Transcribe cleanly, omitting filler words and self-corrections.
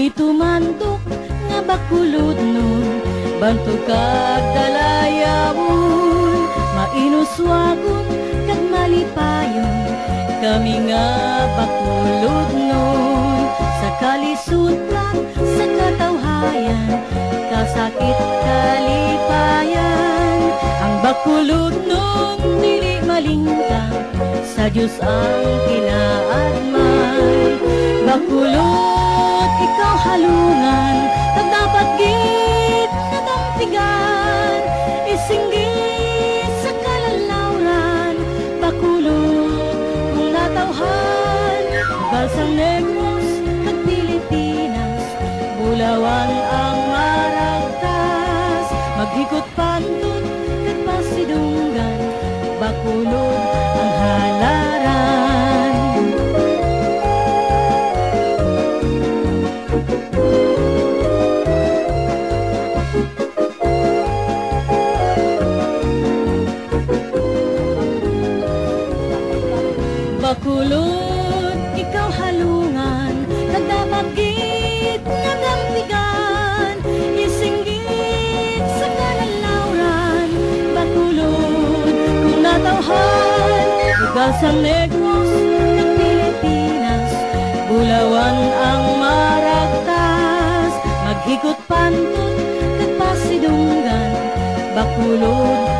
Kami tumantok nga bakulod nun, bantog kag dalayawon, mainuswagon kag malipayon. Kami nga bakulod nun, sa kalisod lang sa katawhayan, kasakit kalipayan. Ang bakulod nun dili malingkang, sa Diyos ang kinaagmay. Bakulod ikaw halungan, kag dapat gid nadampigan, isinggit sa kalalawran. Bakulod kung natawhan, Balsang Negros kag Pilipinas, Bulawan ang maragtas. Maghikot pantun kag pasidunggan, bakulod ang halaran. Bakulod ikaw halungan, kag dapat gid nadampigan, isinggit sa kalalawran. Bakulod kung natawhan, Balsang Negros ng Pilipinas, Bulawan ang maragtas. Maghikot pantun kag pasidunggan, bakulod